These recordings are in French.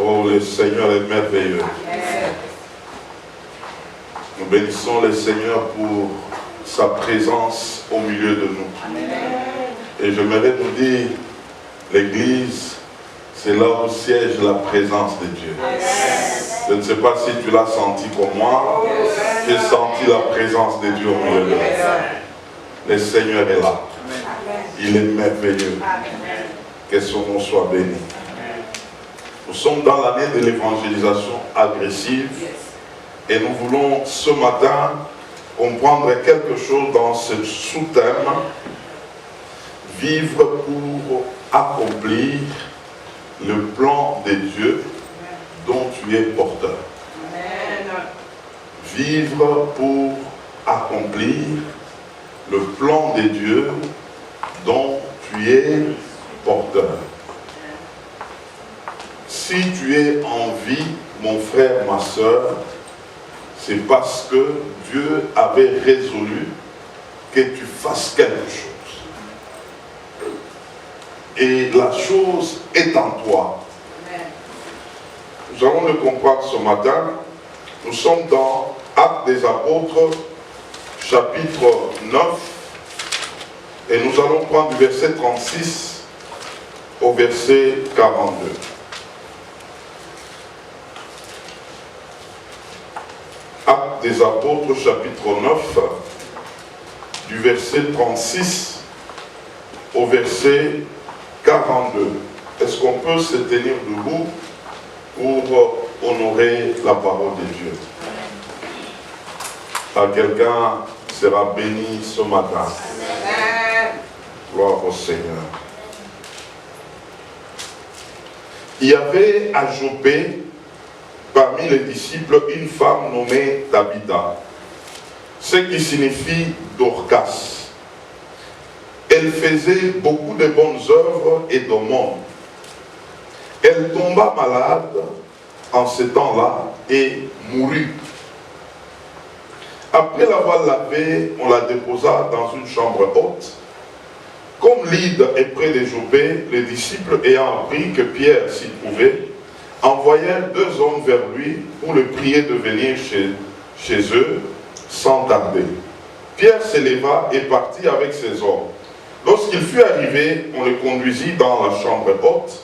Oh, le Seigneur est merveilleux. Nous bénissons le Seigneur pour sa présence au milieu de nous. Et j'aimerais nous dire, l'Église, c'est là où siège la présence de Dieu. Je ne sais pas si tu l'as senti comme moi. J'ai senti la présence de Dieu au milieu de nous. Le Seigneur est là. Il est merveilleux. Que son nom soit béni. Nous sommes dans l'année de l'évangélisation agressive et nous voulons ce matin comprendre quelque chose dans ce sous-thème: vivre pour accomplir le plan de Dieu dont tu es porteur. Vivre pour accomplir le plan de Dieu dont tu es porteur. Si tu es en vie, mon frère, ma soeur, c'est parce que Dieu avait résolu que tu fasses quelque chose. Et la chose est en toi. Nous allons le comprendre ce matin. Nous sommes dans Actes des Apôtres, chapitre 9, et nous allons prendre du verset 36 au verset 42. Actes des Apôtres, chapitre 9, du verset 36 au verset 42. Est-ce qu'on peut se tenir debout pour honorer la parole de Dieu? Quelqu'un sera béni ce matin. Gloire au Seigneur. Il y avait à Joppé, parmi les disciples, une femme nommée Tabitha, ce qui signifie Dorcas. Elle faisait beaucoup de bonnes œuvres et d'aumônes. Elle tomba malade en ce temps-là et mourut. Après l'avoir lavée, on la déposa dans une chambre haute. Comme Lyde est près de Joppé, les disciples ayant appris que Pierre s'y trouvait, envoyèrent 2 hommes vers lui pour le prier de venir chez eux sans tarder. Pierre s'éleva et partit avec ses hommes. Lorsqu'il fut arrivé, on le conduisit dans la chambre haute.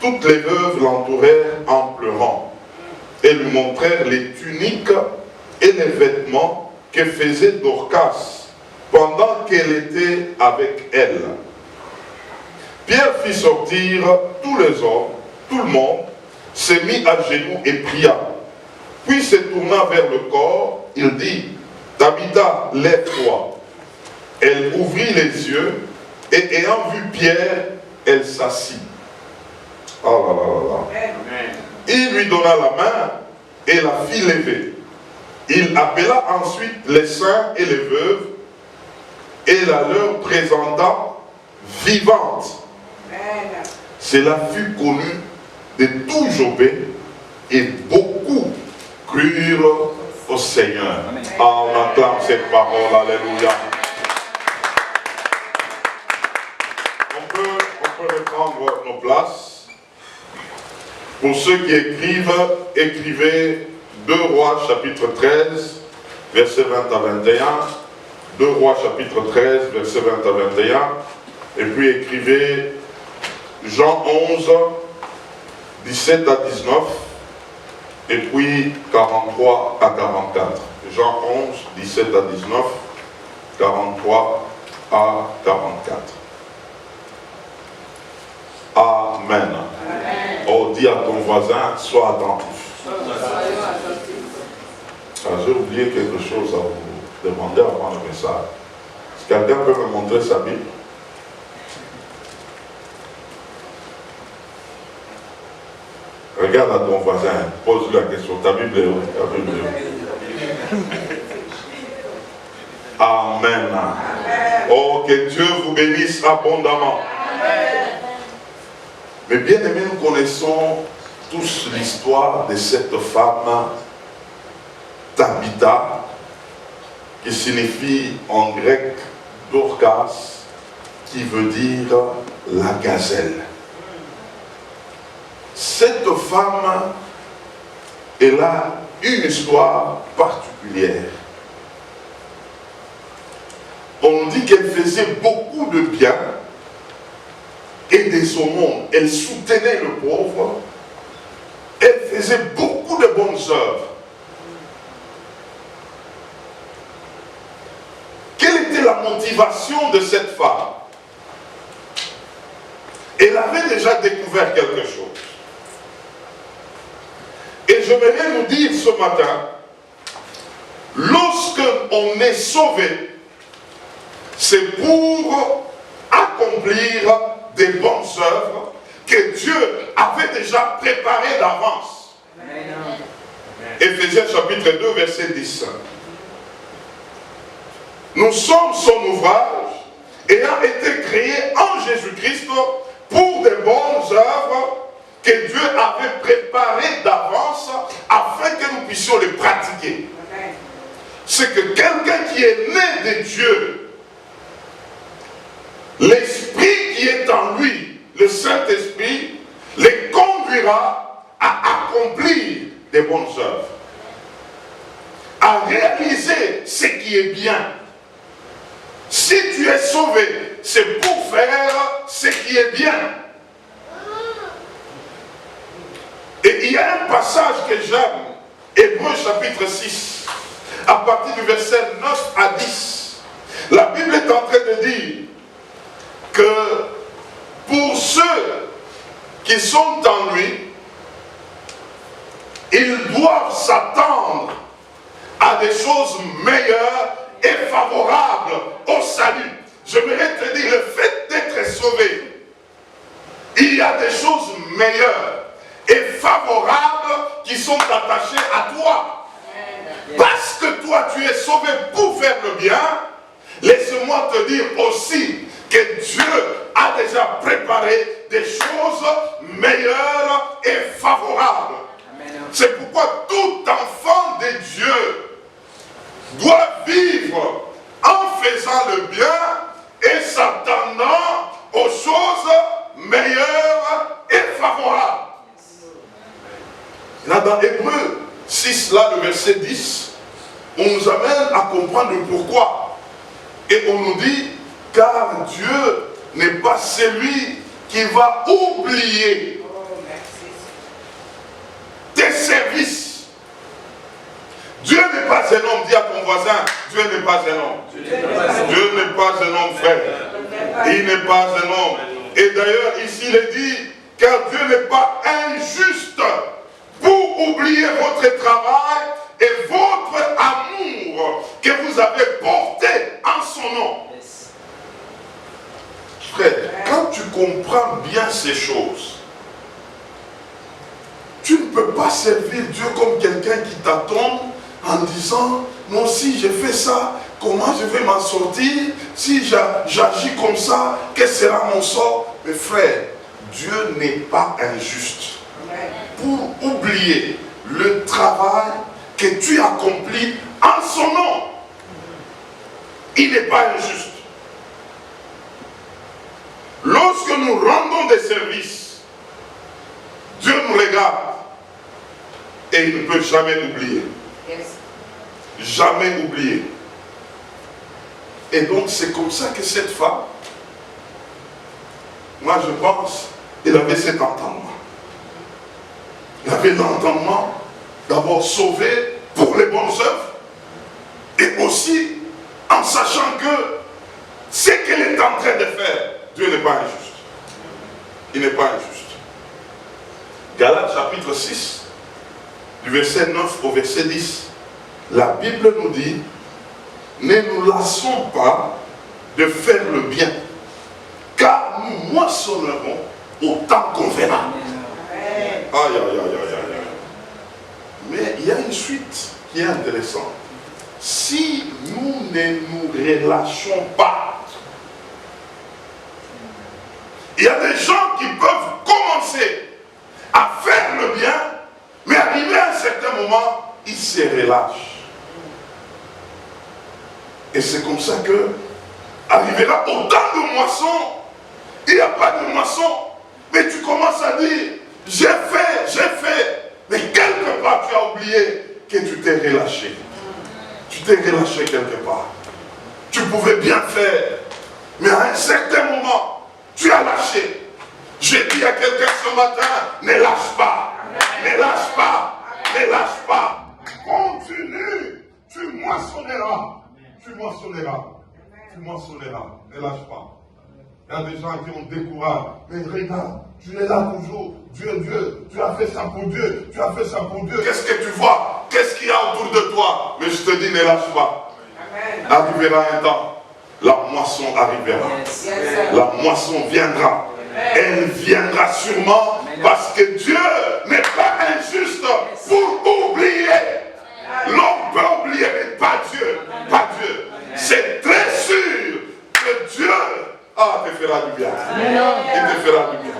Toutes les veuves l'entourèrent en pleurant et lui montrèrent les tuniques et les vêtements que faisait Dorcas pendant qu'elle était avec elle. Pierre fit sortir tous les hommes, tout le monde, se mit à genoux et pria. Puis se tourna vers le corps, il dit: Tabitha, lève-toi. Elle ouvrit les yeux et ayant vu Pierre, elle s'assit. Oh là là là là. Il lui donna la main et la fit lever. Il appela ensuite les saints et les veuves et la leur présenta vivante. Cela fut connu de tout Joppé et beaucoup crurent au Seigneur. Ah, on acclame cette parole, alléluia. On peut reprendre nos places. Pour ceux qui écrivent, écrivez 2 Rois chapitre 13, verset 20 à 21. 2 Rois chapitre 13, verset 20 à 21. Et puis écrivez Jean 11, 17 à 19. Et puis 43 à 44. Jean 11, 17 à 19. 43 à 44. Amen. Oh, dis à ton voisin, sois attentif. J'ai oublié quelque chose à vous demander avant le message. Est-ce que quelqu'un peut me montrer sa Bible? Regarde à ton voisin, pose-lui la question. Ta Bible est où? Ta Bible est où? Amen. Oh, que Dieu vous bénisse abondamment. Mais bien aimés, nous connaissons tous l'histoire de cette femme Tabitha, qui signifie en grec Dorcas, qui veut dire la gazelle. cette femme, elle a une histoire particulière. On dit qu'elle faisait beaucoup de bien et des aumônes. Elle soutenait le pauvre. Elle faisait beaucoup de bonnes œuvres. Quelle était la motivation de cette femme? Elle avait déjà découvert quelque chose. Et j'aimerais nous dire ce matin, lorsque on est sauvé, c'est pour accomplir des bonnes œuvres que Dieu avait déjà préparées d'avance. Éphésiens chapitre 2, verset 10. Nous sommes son ouvrage, ayant été créés en Jésus-Christ pour des bonnes œuvres que Dieu avait préparées d'avance afin que nous puissions les pratiquer. C'est que quelqu'un qui est né de Dieu, l'Esprit qui est en lui, le Saint-Esprit, les conduira à accomplir des bonnes œuvres, à réaliser ce qui est bien. Si tu es sauvé, c'est pour faire ce qui est bien. Et il y a un passage que j'aime, Hébreux chapitre 6, à partir du verset 9 à 10. La Bible est en train de dire que pour ceux qui sont en lui, ils doivent s'attendre à des choses meilleures et favorables au salut. J'aimerais te dire, le fait d'être sauvé, il y a des choses meilleures et favorables qui sont attachées à toi. Parce que toi, tu es sauvé pour faire le bien, laisse-moi te dire aussi que Dieu a déjà préparé des choses meilleures et favorables. C'est pourquoi tout enfant de Dieu doit vivre en faisant le bien et s'attendant aux choses meilleures et favorables. Là dans Hébreux 6, là, le verset 10, on nous amène à comprendre le pourquoi. Et on nous dit, car Dieu n'est pas celui qui va oublier tes services. Dieu n'est pas un homme, dis à ton voisin, Dieu n'est pas un homme. Dieu n'est pas un homme, frère. Il n'est pas un homme. Et d'ailleurs, ici, il est dit, car Dieu n'est pas injuste pour oublier votre travail et votre amour que vous avez porté en son nom. Frère, quand tu comprends bien ces choses, tu ne peux pas servir Dieu comme quelqu'un qui t'attend en disant, non, si je fais ça, comment je vais m'en sortir? Si j'agis comme ça, quel sera mon sort? Mais frère, Dieu n'est pas injuste pour oublier le travail que tu accomplis en son nom. Il n'est pas injuste. Lorsque nous rendons des services, Dieu nous regarde et il ne peut jamais oublier. Jamais oublier. Et donc c'est comme ça que cette femme, moi je pense, elle avait cet entendement. Elle avait l'entendement d'abord sauvé pour les bonnes œuvres et aussi en sachant que ce qu'elle est en train de faire, Dieu n'est pas injuste. Il n'est pas injuste. Galates chapitre 6, du verset 9 au verset 10, la Bible nous dit, ne nous lassons pas de faire le bien, car nous moissonnerons au temps convenable. Aïe, aïe, aïe, aïe, aïe. Mais il y a une suite qui est intéressante. Si nous ne nous relâchons pas, il y a des gens qui peuvent commencer à faire le bien, mais arrivé à un certain moment, ils se relâchent. Et c'est comme ça que, arrivera au temps de moisson, il n'y a pas de moisson, mais tu commences à dire, j'ai fait. Mais quelque part, tu as oublié que tu t'es relâché. Tu t'es relâché quelque part. Tu pouvais bien faire. Mais à un certain moment, tu as lâché. J'ai dit à quelqu'un ce matin, ne lâche pas. Ne lâche pas. Ne lâche pas. Continue. Tu moissonneras. Tu moissonneras. Tu moissonneras. Ne lâche pas. Il y a des gens qui ont découragé. Mais regarde, tu es là toujours. Dieu, tu as fait ça pour Dieu. Tu as fait ça pour Dieu. Qu'est-ce que tu vois? Qu'est-ce qu'il y a autour de toi? Mais je te dis, ne lâche pas. Arrivera un temps. La moisson arrivera. La moisson viendra. Elle viendra sûrement parce que Dieu n'est pas injuste pour oublier. L'homme peut oublier, mais pas Dieu. Pas Dieu. C'est très sûr que Dieu te fera du bien. Il te fera du bien.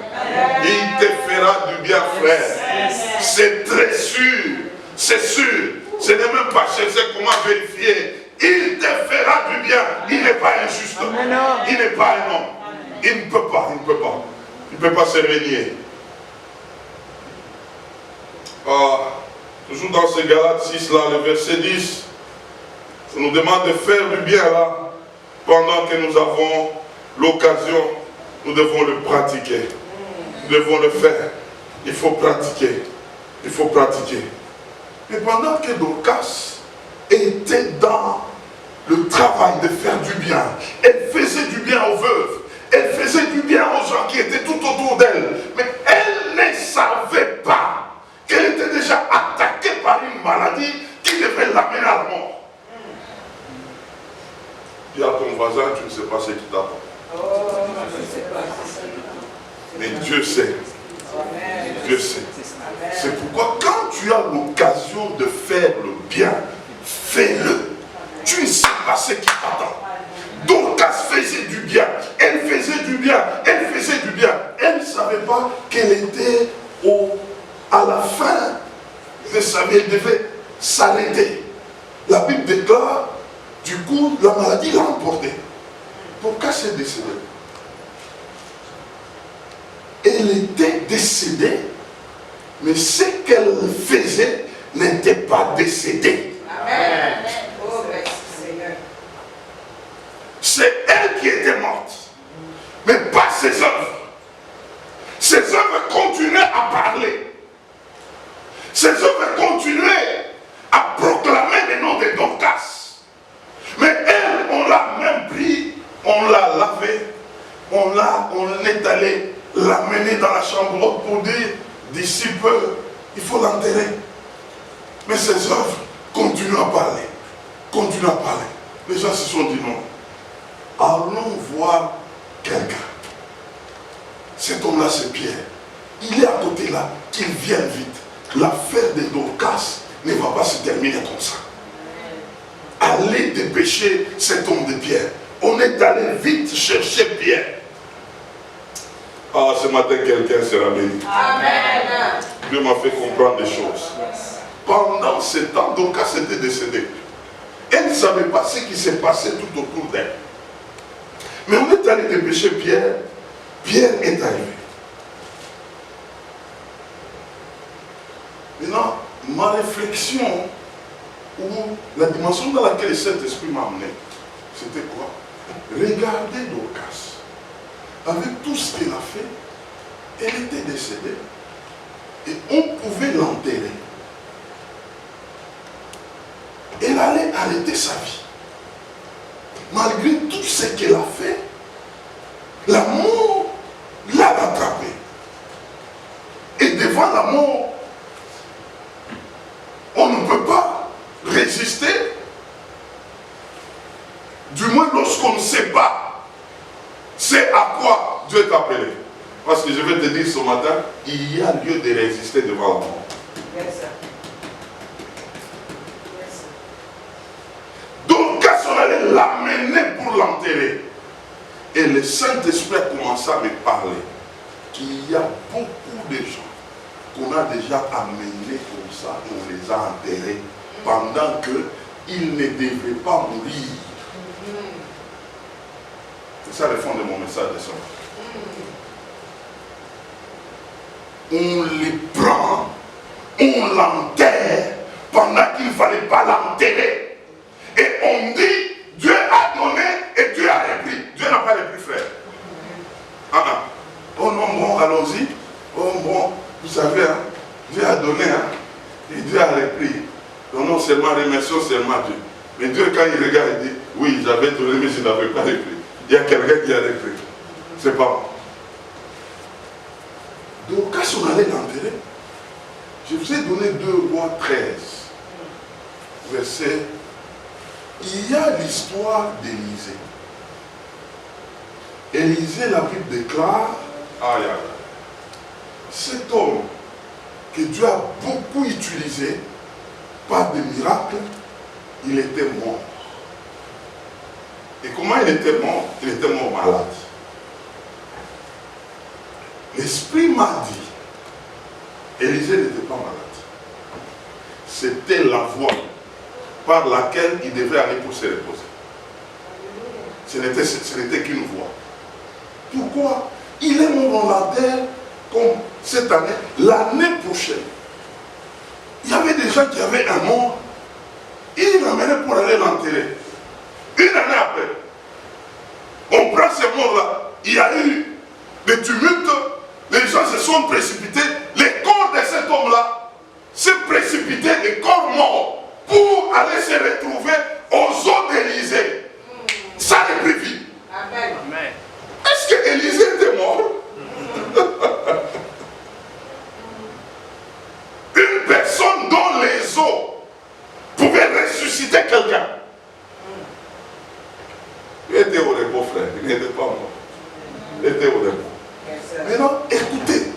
Il te fera du bien, frère. C'est très sûr. C'est sûr. Ce n'est même pas chercher comment vérifier. Il te fera du bien. Il n'est pas injuste. Il n'est pas un homme. Il ne peut pas. Il ne peut pas. Il ne peut pas se régner. Toujours dans ce Galates 6 là, le verset 10, ça nous demande de faire du bien là, pendant que nous avons l'occasion, nous devons le pratiquer. Nous devons le faire. Il faut pratiquer. Il faut pratiquer. Mais pendant que Dorcas était dans le travail de faire du bien, elle faisait du bien aux veuves, elle faisait du bien aux gens qui étaient tout autour d'elle, mais elle ne savait pas qu'elle était déjà attaquée par une maladie qui devait l'amener à la mort. Dis à ton voisin, tu ne sais pas ce qui t'attend. Mais Dieu sait. Dieu sait. C'est pourquoi quand tu as l'occasion de faire le bien, fais-le. Tu ne sais pas ce qui t'attend. Dorcas faisait du bien. Elle faisait du bien. Elle faisait du bien. Elle ne savait pas qu'elle était à la fin de sa vie. Elle devait s'arrêter. La Bible déclare, du coup, la maladie l'a emportée. Dorcas est décédée. Elle était décédée, mais ce qu'elle faisait n'était pas décédé. Amen. Oh, merci Seigneur. C'est elle qui était morte, mais pas ses œuvres. Ses œuvres continuaient à parler. Ses œuvres continuaient à proclamer le nom de Dorcas. Mais elle, on l'a même pris, on l'a lavé, on est allé l'amener dans la chambre haute pour dire, d'ici peu, il faut l'enterrer. Mais ses œuvres continuent à parler. Continuent à parler. Les gens se sont dit non. Allons voir quelqu'un. Cet homme-là, c'est Pierre. Il est à côté là, qu'il vienne vite. L'affaire de Dorcas ne va pas se terminer comme ça. Allez dépêcher cet homme de Pierre. On est allé vite chercher Pierre. Ah, ce matin, quelqu'un sera béni. Amen. Dieu m'a fait comprendre des choses. Pendant ce temps, Dorcas était décédée. Elle ne savait pas ce qui s'est passé tout autour d'elle. Mais on est allé dépêcher Pierre. Pierre est arrivé. Maintenant, ma réflexion, ou la dimension dans laquelle le Saint-Esprit m'a amené, c'était quoi? Regardez Dorcas. Avec tout ce qu'elle a fait, elle était décédée. Et on pouvait l'enterrer. Elle allait arrêter sa vie. Malgré tout ce qu'elle a fait, la mort l'a rattrapée. Et devant la mort, on ne peut pas résister. Du moins lorsqu'on ne sait pas c'est à quoi Dieu t'a appelé. Parce que je vais te dire ce matin, il y a lieu de résister devant la mort. Yes, sir. Yes, sir. Donc, quand on allait l'amener pour l'enterrer, et le Saint-Esprit a commencé à me parler qu'il y a beaucoup de gens qu'on a déjà amenés comme ça, et on les a enterrés pendant qu'ils ne devaient pas mourir. C'est ça le fond de mon message de ce matin. on les prend, on l'enterre pendant qu'il ne fallait pas l'enterrer. Et on dit, Dieu a donné et Dieu a repris. Dieu n'a pas repris, frère. Oh non, bon, allons-y. Oh bon, vous savez, hein, Dieu a donné, hein, et Dieu a repris. Donc non seulement remercions seulement Dieu. Mais Dieu, quand il regarde, il dit, oui, j'avais donné, mais je n'avais pas repris. Il y a quelqu'un qui a repris. C'est pas moi. Donc, quand on allait l'enterrer, je vous ai donné 2 Rois 13, verset. Il y a l'histoire d'Élisée. Élisée, la Bible déclare, cet homme que Dieu a beaucoup utilisé par des miracles, il était mort. Et comment il était mort? Il était mort malade. L'Esprit m'a dit, Élisée n'était pas malade. C'était la voie par laquelle il devait aller pour se reposer. Ce n'était qu'une voie. Pourquoi? Il est mort dans la terre comme cette année, l'année prochaine. Il y avait des gens qui avaient un mort, ils l'amenaient pour aller l'enterrer. Une année après, on prend ces morts-là, il y a eu des tumultes, les gens se sont précipités, les corps de cet homme-là se précipitaient, les corps morts, pour aller se retrouver aux eaux d'Élisée. Ça n'est plus vie. Amen. Est-ce que Élisée était mort? Une personne dont les eaux pouvaient ressusciter quelqu'un. Il était au repos, frère. Il n'était pas mort. Il était au repos. Maintenant, écoutez.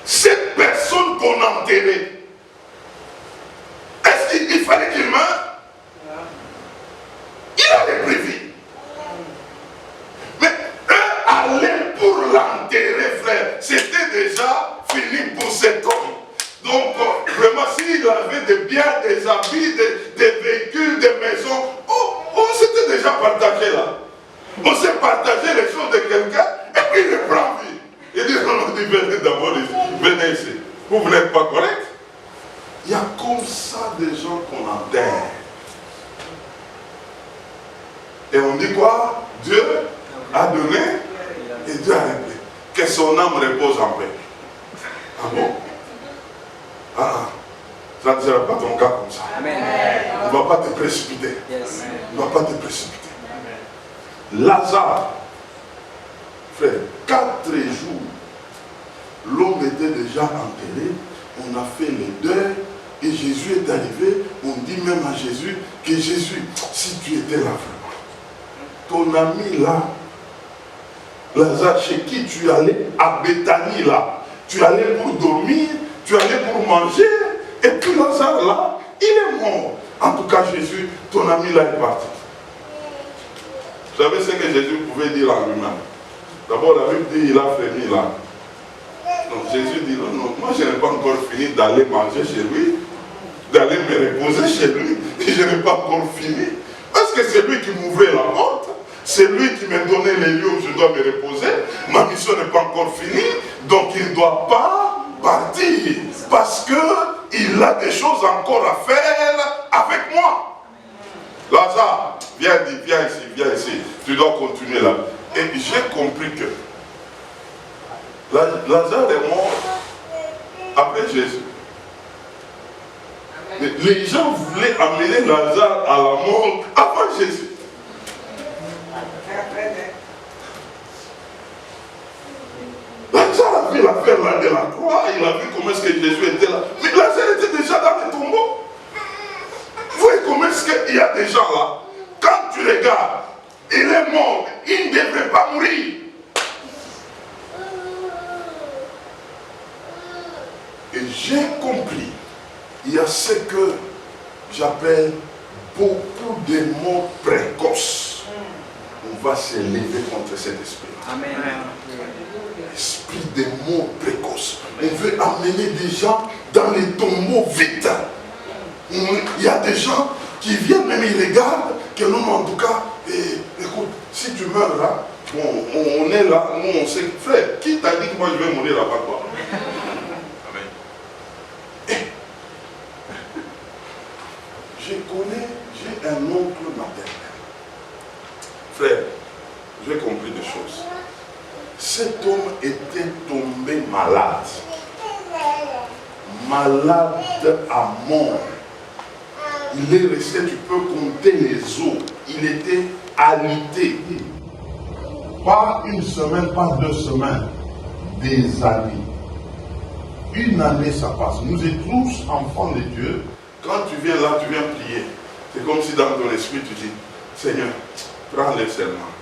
Cette personne qu'on enterrait, est-ce qu'il fallait qu'il meure? Il avait prévu. Mais eux allaient pour l'enterrer, frère. C'était déjà fini pour cet homme. Donc, vraiment, s'il avait des biens, des habits, des véhicules, des maisons, on s'était déjà partagé là. On s'est partagé les choses de quelqu'un et puis il reprend vie. Il dit, non, venez d'abord ici, venez ici. Vous n'êtes pas correct? Il y a comme ça des gens qu'on enterre. Et on dit quoi? Dieu a donné et Dieu a repris. Que son âme repose en paix. Ah bon? Ça ne sera pas ton cas comme ça. Amen. Tu ne vas pas te précipiter. Yes. Tu ne vas pas te précipiter. Amen. Lazare, frère, 4 jours, l'homme était déjà enterré, on a fait le deuil, et Jésus est arrivé, on dit même à Jésus que Jésus, si tu étais là vraiment, ton ami là, Lazare, chez qui tu allais, à Béthanie là, tu allais pour dormir, tu allais pour manger, et puis Lazare là, il est mort. En tout cas, Jésus, ton ami là est parti. Vous savez ce que Jésus pouvait dire en lui-même? D'abord, la Bible dit, il a frémi là. Donc Jésus dit, non, moi je n'ai pas encore fini d'aller manger chez lui, d'aller me reposer chez lui. Je n'ai pas encore fini. Parce que c'est lui qui m'ouvrait la porte. C'est lui qui me donnait les lieux où je dois me reposer. Ma mission n'est pas encore finie. Donc il ne doit pas partir. Parce qu'il a des choses encore à faire avec moi. Lazare, viens ici. Tu dois continuer là. Et j'ai compris que Lazare est mort après Jésus. Les gens voulaient amener Lazare à la mort avant Jésus. Lazare a vu l'affaire là de la croix, il a vu comment est-ce que Jésus était là. Mais Lazare était déjà dans le tombeau. Vous voyez comment est-ce qu'il y a des gens là, quand tu regardes, il est mort, il ne devrait pas mourir. Et j'ai compris, il y a ce que j'appelle beaucoup de morts précoces. On va se lever contre cet esprit. Amen. Esprit de morts précoces. On veut amener des gens dans les tombeaux vite. Il y a des gens qui viennent, même ils regardent, que non, en tout cas, écoute, si tu meurs là, Bon, on est là, nous on sait, frère, qui t'a dit que moi je vais mourir là-bas toi? Amen. J'ai un oncle maternel. Frère, j'ai compris des choses. Cet homme était tombé malade. Malade à mort. Il est resté, tu peux compter les os. Il était alité. Pas une semaine, pas 2 semaines. Des années. Une année, ça passe. Nous sommes tous enfants de Dieu. Quand tu viens là, tu viens prier. C'est comme si dans ton esprit, tu dis, Seigneur, prends les serments.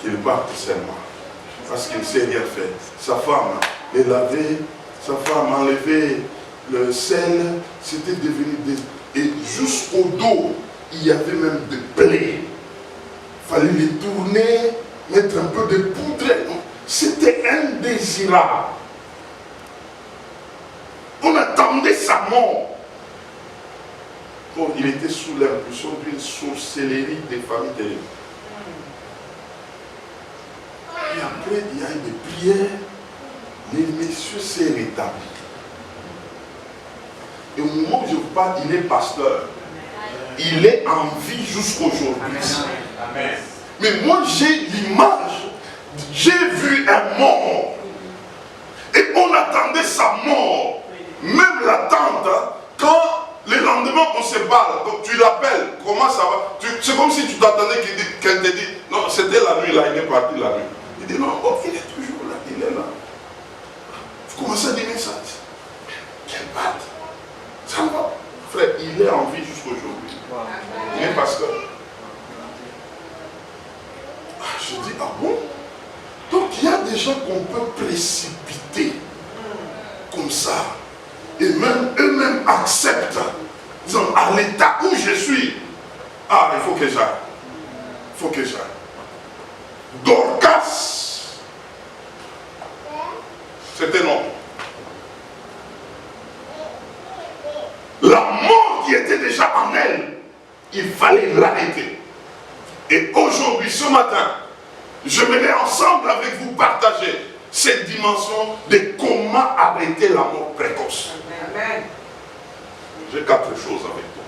Qu'il parte seulement. Parce qu'il ne sait rien faire. Sa femme les lavait, sa femme enlevait le sel, c'était devenu des... Et jusqu'au dos, il y avait même des plaies. Il fallait les tourner, mettre un peu de poudre. C'était indésirable. On attendait sa mort. Bon, il était sous l'impulsion d'une sorcellerie des familles terribles. Et après, il y a eu des prières. Le monsieur s'est rétabli. Et au moment où je vous parle, il est pasteur. Il est en vie jusqu'aujourd'hui. Mais moi, j'ai l'image. J'ai vu un mort. Et on attendait sa mort. Même la tante, quand le lendemain on se parle, donc tu l'appelles, comment ça va? C'est comme si tu t'attendais qu'elle te dise, non, c'était la nuit là, il est parti la nuit. Il dit, non, oh, il est toujours là, il est là. Tu commences à dire ça. Quelle batte. Ça va. Frère, il est en vie jusqu'aujourd'hui. Il est pasteur. Je dis, ah bon? Donc il y a des gens qu'on peut précipiter comme ça. Et même eux-mêmes acceptent. Disons, à l'état où je suis, ah, il faut que j'aille. Il faut que j'aille. Dorcas, c'était non. La mort qui était déjà en elle, il fallait l'arrêter. Et aujourd'hui, ce matin, je vais ensemble avec vous partager cette dimension de comment arrêter la mort précoce. Amen. J'ai 4 choses avec toi.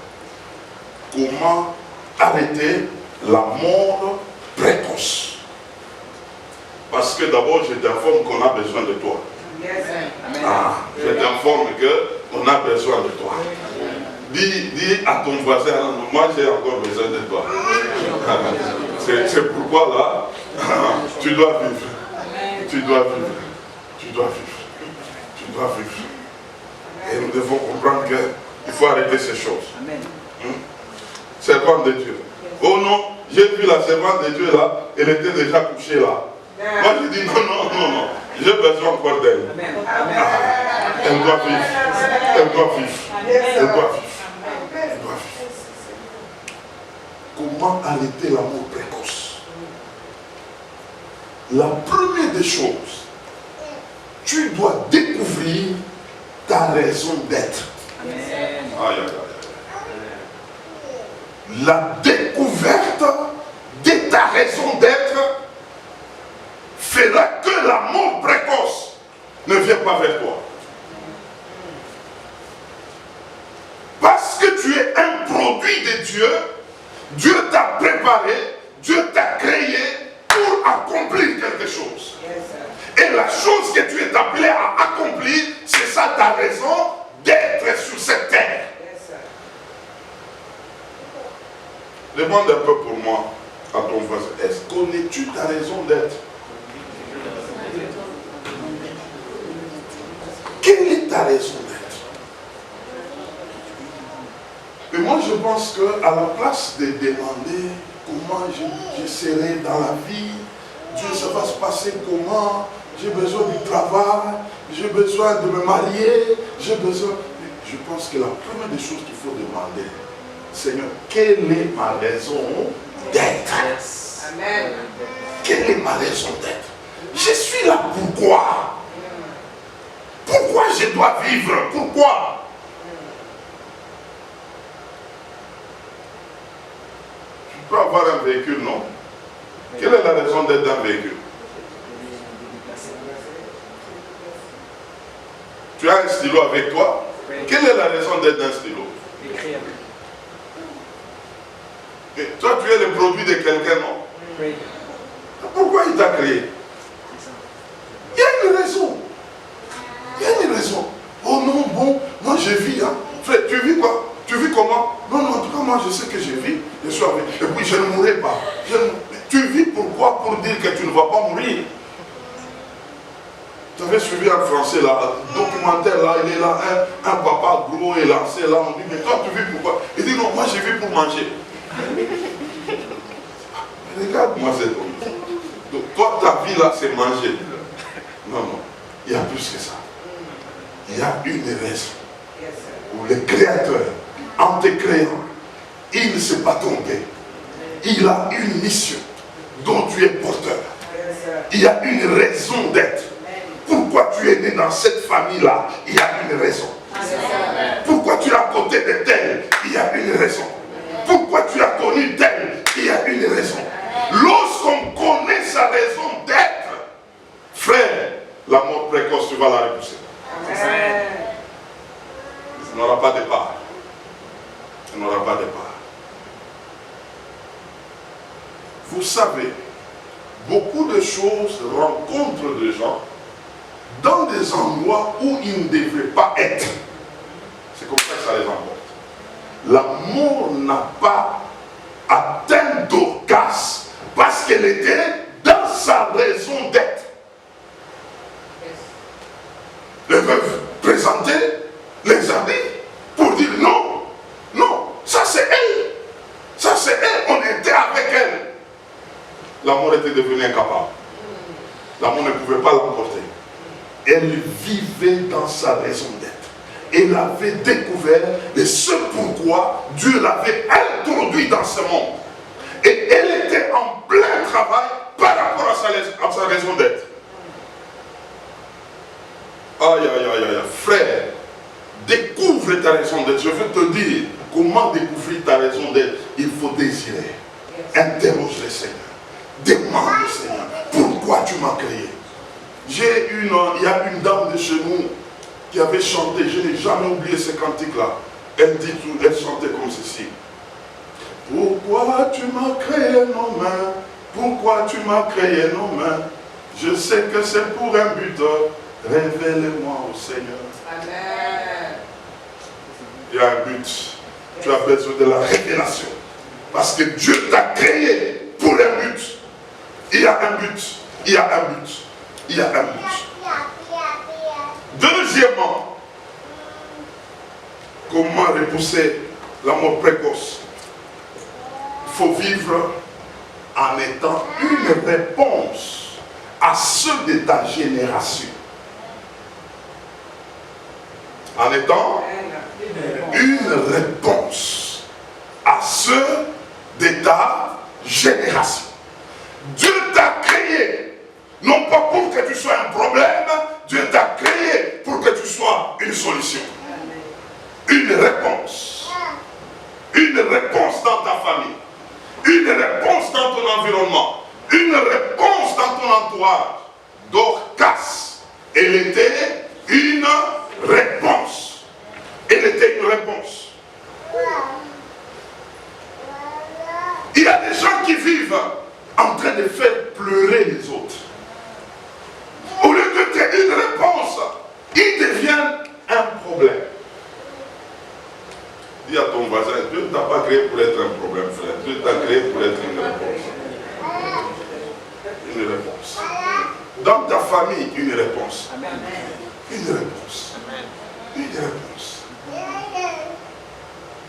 Comment arrêter la mort précoce. Parce que d'abord, je t'informe qu'on a besoin de toi. Ah, je t'informe qu'on a besoin de toi. Dis à ton voisin, moi j'ai encore besoin de toi. C'est pourquoi là, tu dois vivre. Tu dois vivre. Tu dois vivre. Tu dois vivre. Et nous devons comprendre qu'il faut arrêter ces choses. Servante de Dieu. Oh non, j'ai vu la servante de Dieu là, elle était déjà couchée là. Moi je dis non, j'ai besoin encore d'elle. Elle doit vivre. Elle doit vivre. Elle doit vivre. Elle doit vivre. Comment arrêter l'amour précoce? La première des choses, tu dois découvrir ta raison d'être. Aïe, aïe, aïe. La découverte de ta raison d'être fera que la mort précoce ne vient pas vers toi. Parce que tu es un produit de Dieu, Dieu t'a préparé, Dieu t'a créé pour accomplir quelque chose. Et la chose que tu es appelé à accomplir, c'est ça ta raison d'être sur cette terre. Demande un peu pour moi à ton voisin, est-ce connais-tu ta raison d'être? Quelle est ta raison d'être? Et moi je pense qu'à la place de demander comment je serai dans la vie, Dieu, ça va se passer comment, j'ai besoin du travail, j'ai besoin de me marier, j'ai besoin... Je pense que la première des choses qu'il faut demander, Seigneur, quelle est ma raison d'être? Amen. Quelle est ma raison d'être? Je suis là pourquoi? Pourquoi je dois vivre? Pourquoi? Je peux avoir un véhicule, non? Quelle est la raison d'être d'un véhicule? Tu as un stylo avec toi. Quelle est la raison d'être d'un stylo? Et toi, tu es le produit de quelqu'un, non? Oui. Pourquoi il t'a créé? Il y a une raison. Il y a une raison. Oh non, bon, moi je vis, hein. Frère, tu vis quoi? Tu vis comment? Non, non, en tout cas, moi je sais que je vis. Je suis avec. Et puis je ne mourrai pas. Tu vis pourquoi? Pour dire que tu ne vas pas mourir. Tu avais suivi un français là, un documentaire là, il est là, un papa gros est lancé là, on dit, mais toi tu vis pourquoi? Il dit, non, moi je vis pour manger. Regarde-moi cet homme. Donc toi ta vie là c'est manger. Non, non, il y a plus que ça. Il y a une raison. Où le Créateur, en te créant, il ne s'est pas trompé. Il a une mission dont tu es porteur. Il y a une raison d'être. Pourquoi tu es né dans cette famille-là? Il y a une raison. Pourquoi tu es à côté de tel? Il y a une raison. Pourquoi tu as connu tel? Il y a une raison. Lorsqu'on connaît sa raison d'être, frère, la mort précoce, tu vas la repousser. Tu n'auras pas de part. Tu n'auras pas de part. Vous savez, beaucoup de choses rencontrent des gens dans des endroits où ils ne devraient pas être. C'est comme ça que ça les emporte. La mort n'a pas atteint Dorcas parce qu'elle était dans sa raison d'être. Les veuves présentaient les habits pour dire non, non, ça c'est elle. Ça c'est elle, on était avec elle. La mort était devenue incapable. La mort ne pouvait pas l'emporter. Elle vivait dans sa raison d'être. Elle avait découvert et ce pourquoi Dieu l'avait introduit dans ce monde. Et elle était en plein travail par rapport à sa raison d'être. Aïe, aïe, aïe, aïe, frère, découvre ta raison d'être. Je veux te dire comment découvrir ta raison d'être. Il faut désirer. Interroge le Seigneur. Demande au Seigneur, pourquoi tu m'as créé? Il y a une dame de chez nous qui avait chanté, je n'ai jamais oublié ce cantique-là. Elle chantait comme ceci. Pourquoi tu m'as créé nos mains? Pourquoi tu m'as créé nos mains? Je sais que c'est pour un but. Révèle-moi au Seigneur. Amen. Il y a un but. Tu as besoin de la révélation. Parce que Dieu t'a créé pour un but. Il y a un but. Il y a un but. Il y a un but. Deuxièmement, comment repousser la mort précoce? Il faut vivre en étant une réponse à ceux de ta génération. En étant une réponse à ceux de ta génération. Dieu t'a créé, non pas pour que tu sois un problème, Dieu t'a créé pour que tu sois une solution. Une réponse. Une réponse dans ta famille. Une réponse dans ton environnement. Une réponse dans ton entourage. Dorcas, elle était une réponse. Elle était une réponse. Il y a des gens qui vivent en train de faire pleurer les autres. Au lieu de faire une réponse, ils deviennent un problème. Dis à ton voisin, Dieu ne t'a pas créé pour être un problème, frère. Dieu t'a créé pour être une réponse. Une réponse. Dans ta famille, une réponse. Une réponse. Une réponse.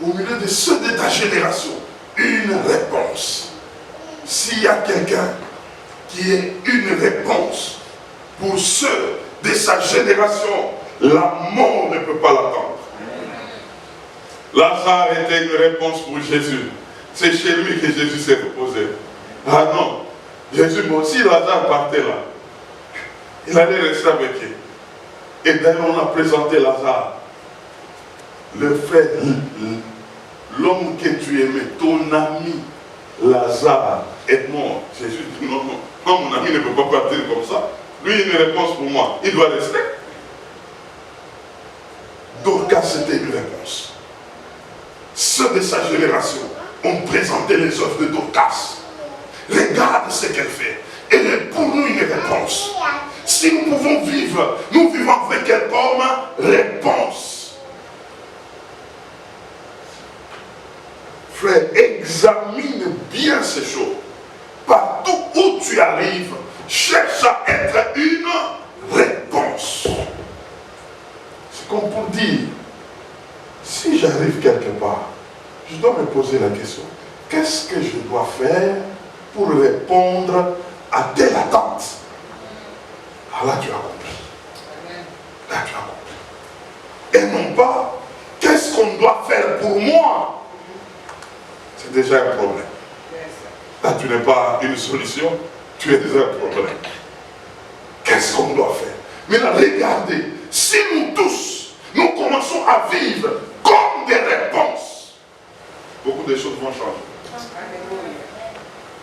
Au milieu de ceux de ta génération, une réponse. S'il y a quelqu'un qui est une réponse pour ceux de sa génération, la mort ne peut pas l'attendre. Lazare était une réponse pour Jésus. C'est chez lui que Jésus s'est reposé. Ah non, Jésus, bon, si Lazare partait là, il allait rester avec eux. Et d'ailleurs, on a présenté Lazare. Le frère, l'homme que tu aimais, ton ami Lazare, est mort. Jésus dit non, non, non, mon ami ne peut pas partir comme ça. Lui, il a une réponse pour moi. Il doit rester. Dorcas, c'était une réponse. Ceux de sa génération ont présenté les œuvres de Dorcas. Regarde ce qu'elle fait. Elle est pour nous une réponse. Si nous pouvons vivre, nous vivons avec elle comme réponse. Frère, examine bien ces choses. Partout où tu arrives, cherche à être une réponse. C'est comme pour dire, si j'arrive quelque part, je dois me poser la question, qu'est-ce que je dois faire pour répondre à telle attente? Ah là, tu as compris. Là, tu as compris. Et non pas, qu'est-ce qu'on doit faire pour moi? C'est déjà un problème. Là, tu n'es pas une solution, tu es déjà un problème. Qu'est-ce qu'on doit faire? Maintenant, regardez, si nous tous, nous commençons à vivre comme des réponses, beaucoup de choses vont changer.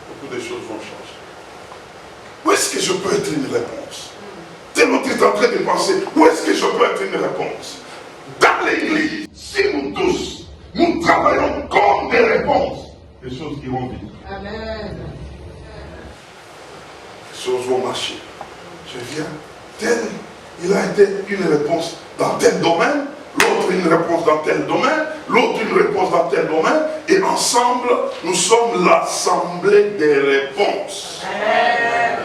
Beaucoup de choses vont changer. Où est-ce que je peux être une réponse? Tel autre est en train de penser, où est-ce que je peux être une réponse? Dans l'église, si nous tous, nous travaillons comme des réponses, les choses iront vite. Amen. Les choses vont marcher. Je viens, tel, il a été une réponse dans tel domaine, l'autre une réponse dans tel domaine, l'autre une réponse dans tel domaine, et ensemble, nous sommes l'assemblée des réponses. Amen.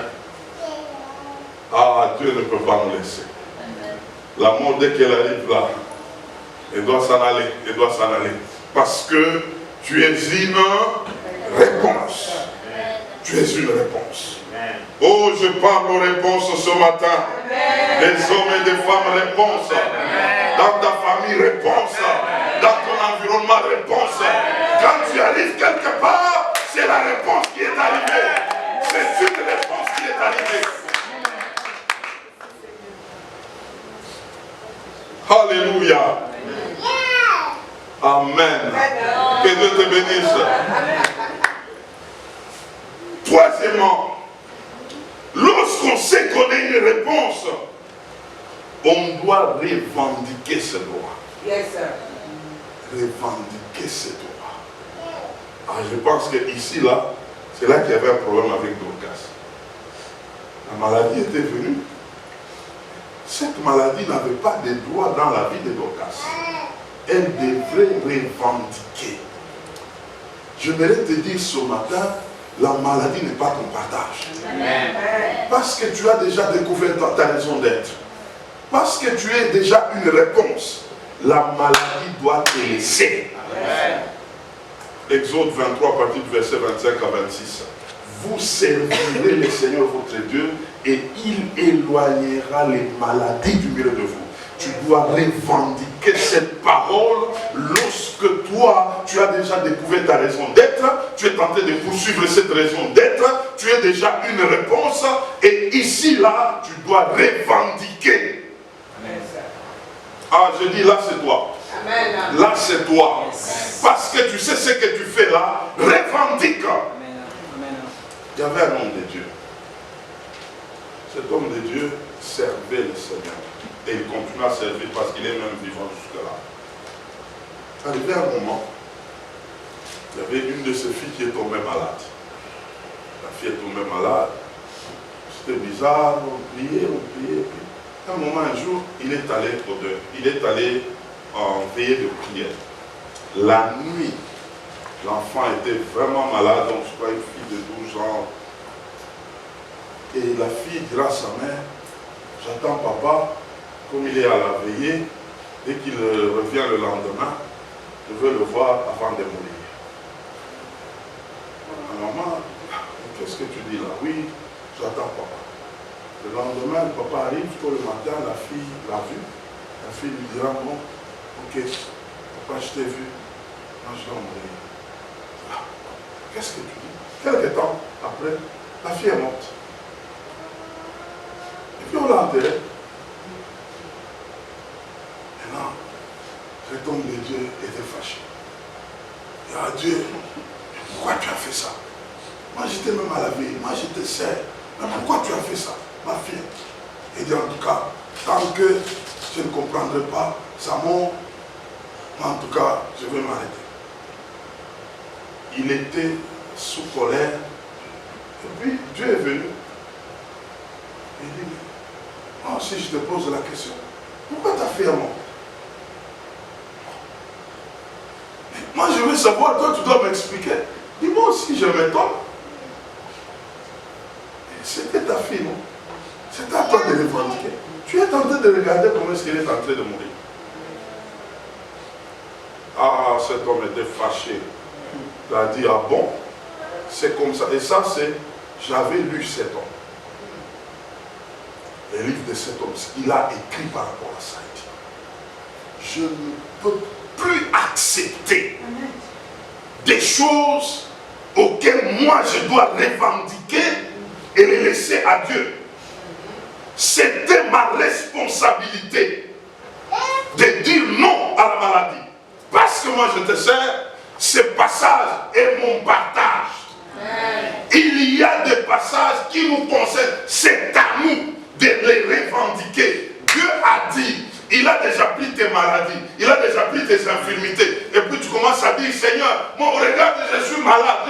Ah, Dieu ne peut pas nous laisser. La mort, dès qu'elle arrive là, elle doit s'en aller, elle doit s'en aller. Parce que tu es une réponse. Tu es une réponse. Oh, je parle aux réponses ce matin. Des hommes et des femmes, réponse. Dans ta famille, réponse. Dans ton environnement, réponse. Quand tu arrives quelque part, c'est la réponse qui est arrivée. C'est une réponse qui est arrivée. Alléluia. Amen. Que Dieu te bénisse. Troisièmement, lorsqu'on sait qu'on a une réponse, on doit revendiquer ce droit. Yes, sir. Revendiquer ce droit. Ah, je pense que ici, là, c'est là qu'il y avait un problème avec Dorcas. La maladie était venue. Cette maladie n'avait pas de droit dans la vie de Dorcas. Elle devrait revendiquer. Je voudrais te dire ce matin, la maladie n'est pas ton partage. Amen. Parce que tu as déjà découvert ta raison d'être. Parce que tu es déjà une réponse. La maladie doit te laisser. Amen. Exode 23, partir du verset 25 à 26. Vous servirez le Seigneur votre Dieu et il éloignera les maladies du milieu de vous. Tu dois revendiquer cette parole lorsque toi, tu as déjà découvert ta raison d'être, tu es tenté de poursuivre cette raison d'être, tu es déjà une réponse et ici, là, tu dois revendiquer. Amen. Ah, je dis là, c'est toi. Amen. Là, c'est toi. Parce que tu sais ce que tu fais là, revendique. Amen. Il y avait un homme de Dieu. Cet homme de Dieu servait le Seigneur. Et il continue à servir parce qu'il est même vivant jusque-là. Arrivé un moment, il y avait une de ses filles qui est tombée malade. La fille est tombée malade. C'était bizarre, on priait. Puis, à un moment, un jour, il est allé au deuil. Il est allé en veillée de prière. La nuit, l'enfant était vraiment malade, donc je crois une fille de 12 ans. Et la fille dira à sa mère, j'attends papa. Comme il est à la veillée, dès qu'il revient le lendemain, je veux le voir avant de mourir. Maman, qu'est-ce que tu dis là? Oui, j'attends papa. Le lendemain, le papa arrive, tôt le matin, la fille l'a vu. La fille lui dira, bon, ok, papa, je t'ai vu. Moi, je dois mourir. Ah, qu'est-ce que tu dis? Quelque temps après, la fille est morte. Et puis on l'a enterrée. Maintenant, cet homme de Dieu était fâché. Il a dit, Dieu, pourquoi tu as fait ça? Moi j'étais même à la vie, moi j'étais serre. Mais pourquoi tu as fait ça, ma fille? Il dit en tout cas, tant que je ne comprendrai pas, ça monte. En tout cas, je vais m'arrêter. Il était sous colère. Et puis, Dieu est venu. Il dit, moi aussi je te pose la question. Pourquoi ta fille est morte? Moi je veux savoir, toi tu dois m'expliquer. Dis moi aussi je m'étonne. C'était ta fille, non? C'était à toi de revendiquer. Tu es en train de regarder comment est-ce qu'elle est en train de mourir. Ah, cet homme était fâché. Il a dit, ah bon, c'est comme ça. Et ça, c'est, j'avais lu cet homme. Le livre de cet homme, il a écrit par rapport à ça. Il dit, je ne peux plus accepter des choses auxquelles moi je dois revendiquer et les laisser à Dieu. C'était ma responsabilité de dire non à la maladie. Parce que moi je te sers, ce passage est mon partage. Il y a des passages qui nous concernent. C'est à nous de les revendiquer. Dieu a dit, il a déjà pris tes maladies, il a déjà pris tes infirmités. Et puis tu commences à dire, Seigneur, moi regarde, je suis malade,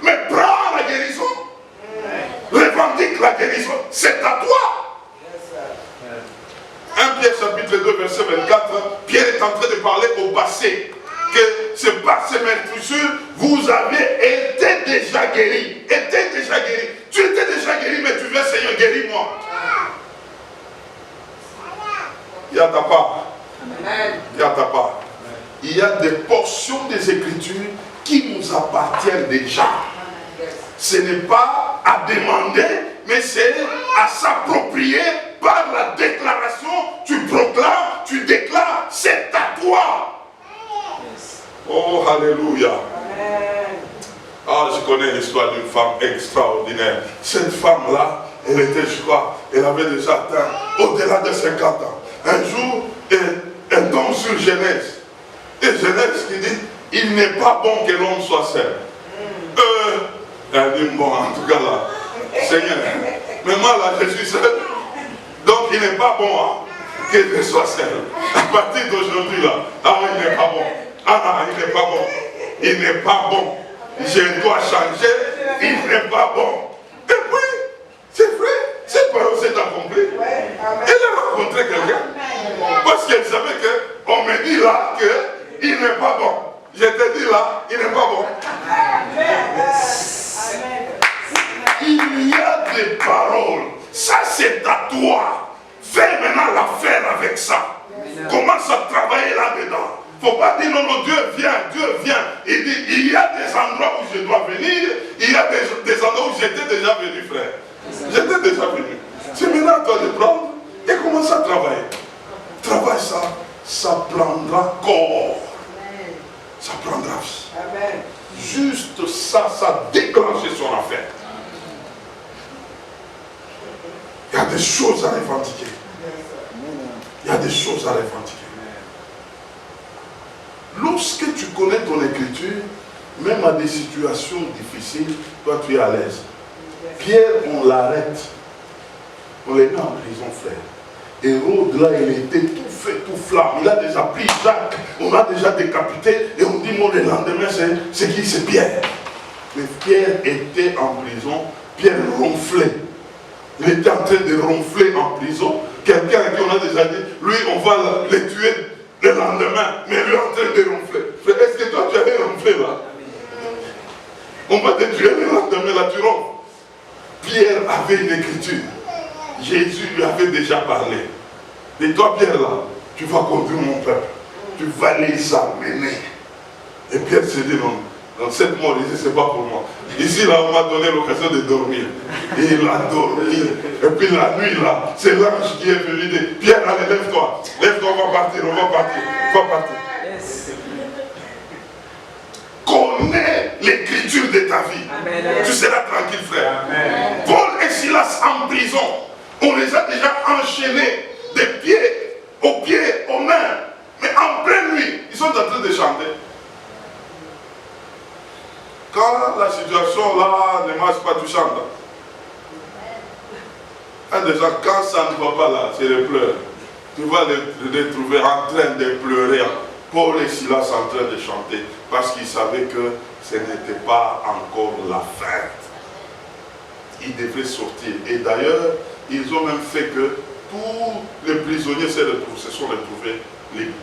mais prends la guérison. Revendique la guérison, c'est à toi. 1 Pierre chapitre 2 verset 24, Pierre est en train de parler au passé. Que ce passé meurtrissure, vous avez été déjà guéri. Tu étais déjà guéri, mais tu veux, Seigneur, guéris-moi. Il y a ta part. Il y a ta part. Il y a des portions des Écritures qui nous appartiennent déjà. Ce n'est pas à demander, mais c'est à s'approprier par la déclaration. Tu proclames, tu déclares, c'est à toi. Oh, alléluia. Ah, je connais l'histoire d'une femme extraordinaire. Cette femme-là, elle était, je crois, elle avait déjà atteint au-delà de 50 ans. Un jour, elle tombe sur Genèse. Et Genèse qui dit, il n'est pas bon que l'homme soit seul. Elle dit, bon, en tout cas là, Seigneur, mais moi là, je suis seul. Donc il n'est pas bon que je sois seul. À partir d'aujourd'hui là, il n'est pas bon. Il n'est pas bon. Il n'est pas bon. Je dois changer. Il n'est pas bon. Et puis, c'est vrai, cette parole s'est accomplie. Elle a rencontré quelqu'un. Parce qu'elle savait qu'on me dit là qu'il n'est pas bon. Je te dis là, il n'est pas bon. Il y a des paroles. Ça, c'est à toi. Fais maintenant l'affaire avec ça. Commence à travailler là-dedans. Il ne faut pas dire non, non, Dieu vient. Il dit, il y a des endroits où je dois venir, il y a des endroits où j'étais déjà venu, frère. J'étais déjà venu. C'est maintenant à toi de prendre et commence à travailler. Travaille ça, ça prendra corps. Ça prendra vie. Juste ça, ça a déclenché son affaire. Il y a des choses à revendiquer. Il y a des choses à revendiquer. Lorsque tu connais ton écriture, même à des situations difficiles, toi tu es à l'aise. Pierre, on l'arrête. On les met en prison, frère. Hérode, là, il était tout fait, tout flamme. Il a déjà pris Jacques, on a déjà décapité, et on dit, non, le lendemain, c'est qui? C'est Pierre. Mais Pierre était en prison, Pierre ronflait. Il était en train de ronfler en prison. Quelqu'un à qui on a déjà dit, lui, on va le tuer le lendemain, mais lui en train de ronfler. Est-ce que toi, tu allais ronfler là? On va te tuer le lendemain, là, tu ronfles. Pierre avait une écriture. Jésus lui avait déjà parlé. Et toi, Pierre, là, tu vas conduire mon peuple. Tu vas les amener. Et Pierre s'est dit, non, dans cette mort ici, c'est pas pour moi. Ici, là, on m'a donné l'occasion de dormir. Et il a dormi. Et puis la nuit, là, c'est l'ange qui est venu dire, Pierre, allez, lève-toi. Lève-toi, on va partir, on va partir. On va partir. Yes. Connais l'écriture de ta vie. Amen. Tu seras tranquille, frère. Amen. Paul et Silas en prison. On les a déjà enchaînés des pieds, aux pieds, aux mains. Mais en pleine nuit, ils sont en train de chanter. Quand la situation là ne marche pas, tu chantes. Et déjà, quand ça ne va pas là, c'est les pleurs. Tu vas les trouver en train de pleurer. Paul et Silas en train de chanter. Parce qu'ils savaient que ce n'était pas encore la fin. Ils devaient sortir. Et d'ailleurs, ils ont même fait que tous les prisonniers se sont retrouvés libres.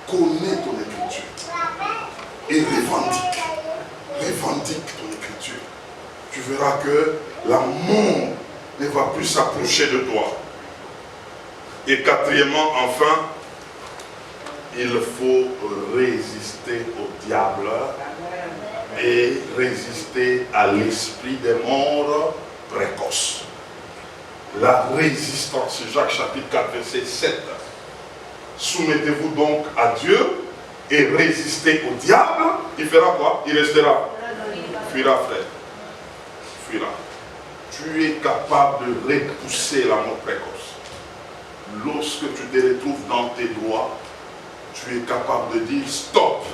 Connais ton écriture. Et revendique. Revendique ton écriture. Tu verras que la mort ne va plus s'approcher de toi. Et quatrièmement, enfin, il faut résister au diable et résister à l'esprit des morts précoces. La résistance, Jacques chapitre 4, verset 7. Soumettez-vous donc à Dieu et résistez au diable. Il fera quoi? Il restera. Fuira, frère. Fuira. Tu es capable de repousser la mort précoce. Lorsque tu te retrouves dans tes droits, tu es capable de dire stop.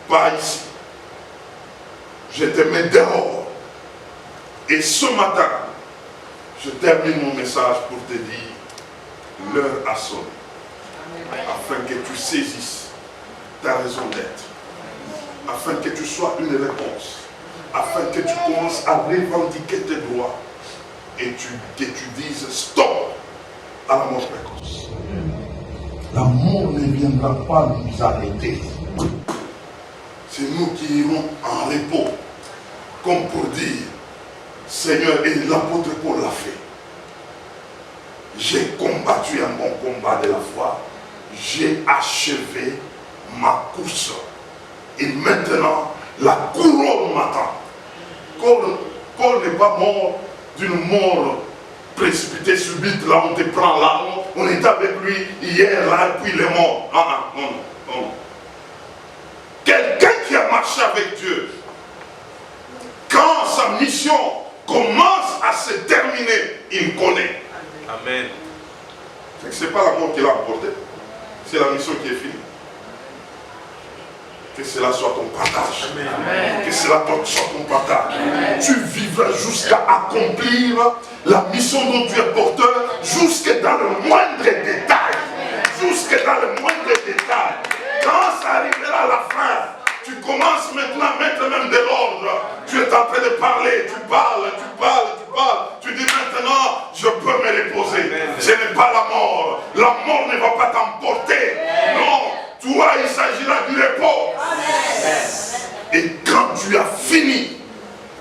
Pas ici. Je te mets dehors. Et ce matin, je termine mon message pour te dire l'heure a sonné. Afin que tu saisisses ta raison d'être. Afin que tu sois une réponse. Afin que tu commences à revendiquer tes droits. Et que tu dises stop à la mort précoce. La mort ne viendra pas nous arrêter. C'est nous qui irons en repos. Comme pour dire, Seigneur, et l'apôtre Paul l'a fait. J'ai combattu un bon combat de la foi. J'ai achevé ma course. Et maintenant, la couronne m'attend. Paul n'est pas mort d'une mort précipitée, subite. Là, on te prend là. On était avec lui hier, là, et puis il est mort. Non. Quelqu'un qui a marché avec Dieu, quand sa mission commence à se terminer, il connaît. Amen. Ce n'est pas la mort qui l'a emporté, c'est la mission qui est finie. Que cela soit ton partage. Amen. Que cela soit ton partage. Amen. Tu vivras jusqu'à accomplir la mission dont tu es porteur, jusque dans le moindre détail. Jusque dans le moindre détail. Quand ça arrivera à la fin, tu commences maintenant à mettre même de l'ordre. Tu es en train de parler, tu parles. Tu dis maintenant, je peux me reposer. Amen. Ce n'est pas la mort. La mort ne va pas t'emporter. Non, toi, il s'agira du repos. Amen. Et quand tu as fini,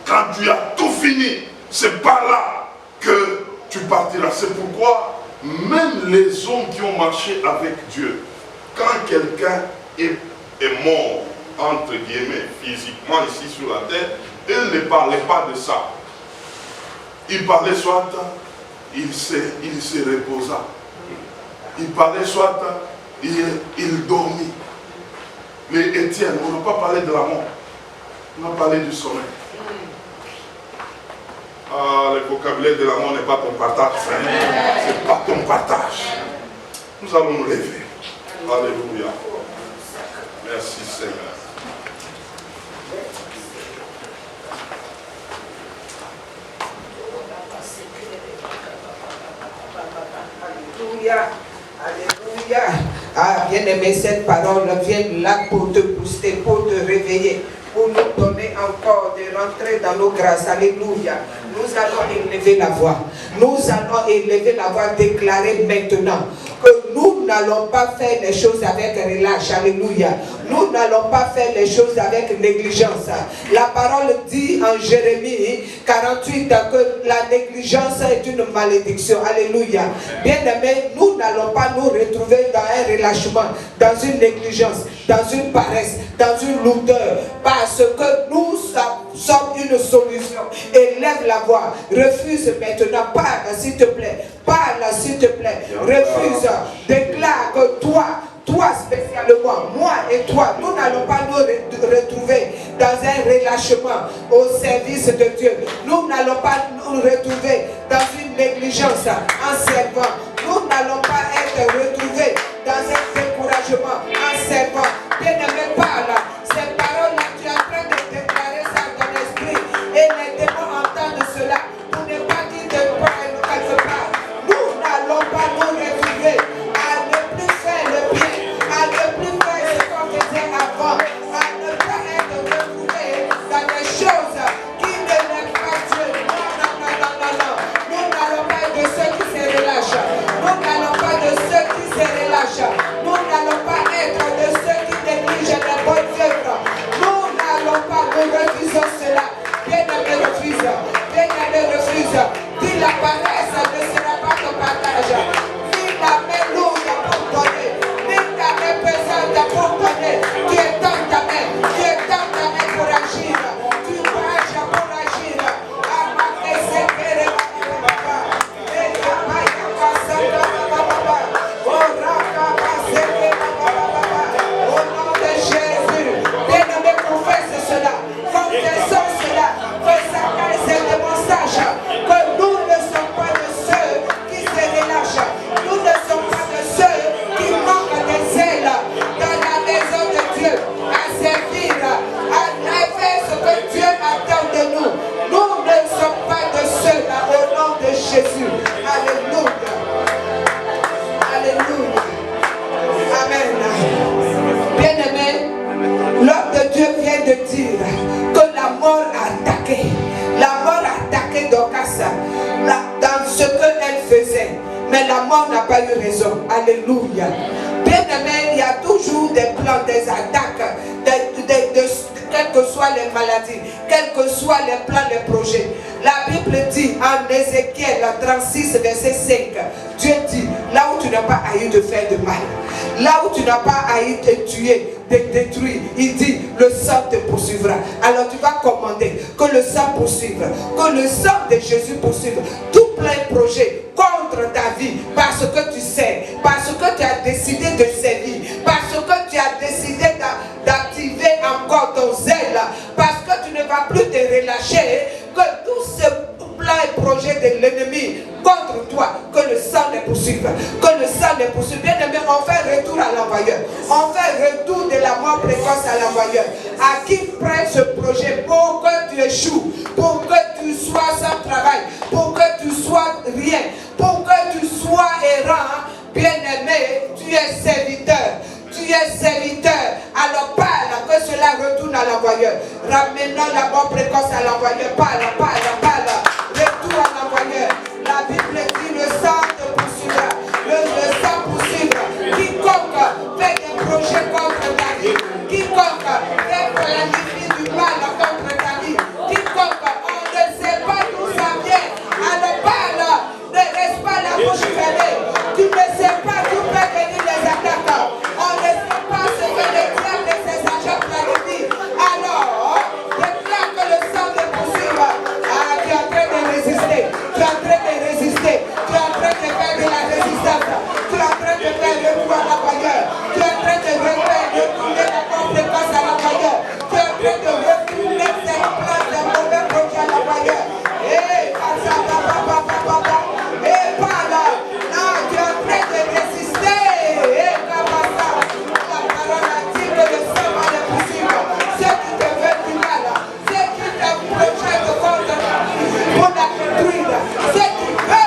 quand tu as tout fini, c'est pas là que tu partiras. C'est pourquoi même les hommes qui ont marché avec Dieu, quand quelqu'un est mort, entre guillemets, physiquement ici sur la terre, ils ne parlaient pas de ça. Il parlait soit, il se reposa. Il parlait soit, il dormit. Mais Étienne, on n'a pas parlé de la mort. On a parlé du sommeil. Ah, le vocabulaire de la mort n'est pas ton partage, frère. Ce n'est pas ton partage. Nous allons nous lever. Alléluia. Merci Seigneur. Alléluia. Alléluia. Ah, bien-aimé, cette parole vient là pour te booster, pour te réveiller, pour nous donner encore de rentrer dans nos grâces. Alléluia. Nous allons élever la voix. Nous allons élever la voix, déclarer maintenant que nous n'allons pas faire les choses avec relâche. Alléluia. Nous n'allons pas faire les choses avec négligence. La parole dit en Jérémie 48 que la négligence est une malédiction. Alléluia. Bien-aimés, nous n'allons pas nous retrouver dans un relâchement, dans une négligence, dans une paresse, dans une lourdeur, parce que nous sommes une solution. Élève la voix. Refuse maintenant. Parle s'il te plaît. Parle s'il te plaît. Refuse. Déclare que toi spécialement, moi et toi, nous n'allons pas nous retrouver dans un relâchement au service de Dieu. Nous n'allons pas nous retrouver dans une négligence en servant. Nous n'allons pas être retrouvés dans un découragement en servant. Bien-aimé, parle. C'est mais la mort n'a pas eu raison. Alléluia. Bien-aimé, il y a toujours des plans, des attaques, quelles que soient les maladies, quels que soient les plans, les projets. La Bible dit en Ézéchiel 36, verset 5, Dieu dit, là où tu n'as pas haï de faire de mal, là où tu n'as pas haï de tuer, de détruire, il dit, le sang te poursuivra. Alors tu vas commander que le sang poursuive, que le sang de Jésus poursuive tout plein projet contre ta vie, parce que tu sais, parce que tu as décidé de servir, parce que tu as décidé d'activer encore ton zèle, parce que tu ne vas plus te relâcher, que tout ce plan et projet de l'ennemi contre toi, que le sang les poursuive, que le sang les poursuive. Bien aimé, on fait retour à l'envoyeur, on fait retour de la mort précoce à l'envoyeur, à qui prête ce projet pour que tu échoues, pour que tu sois sans travail, pour que tu sois rien, pour que tu sois errant. Bien aimé, tu es serviteur. Tu es serviteur, alors parle, que cela retourne à l'envoyeur. Ramenons la mort précoce à l'envoyeur. Parle. Retour à l'envoyeur. La Bible dit le sang te poursuivra. Le sang poursuivra. Quiconque fait des projets contre ta vie, quiconque fait planifier du mal contre ta vie, quiconque, on ne sait pas d'où ça vient. Alors parle, ne reste pas la bouche fermée. Tu ne sais pas d'où peut venir les attaques. On ne sait pas ce que le diable de ses agents planifient. Alors, déclare que le sang te poursuive. Ah, tu es en train de résister. Tu es en train de résister. Tu es en train de faire de la résistance. Tu es en train de faire retour à l'envoyeur. Tu es en train de retourner la mort précoce à l'envoyeur. Tu es en train de retourner cette place de mauvais projet à l'envoyeur. Et voilà. Ah, tu es en train de résister. Que le sang va les poursuivre. Ceux qui te veulent du mal, ceux qui te projettent contre pour la détruire, ceux qui veulent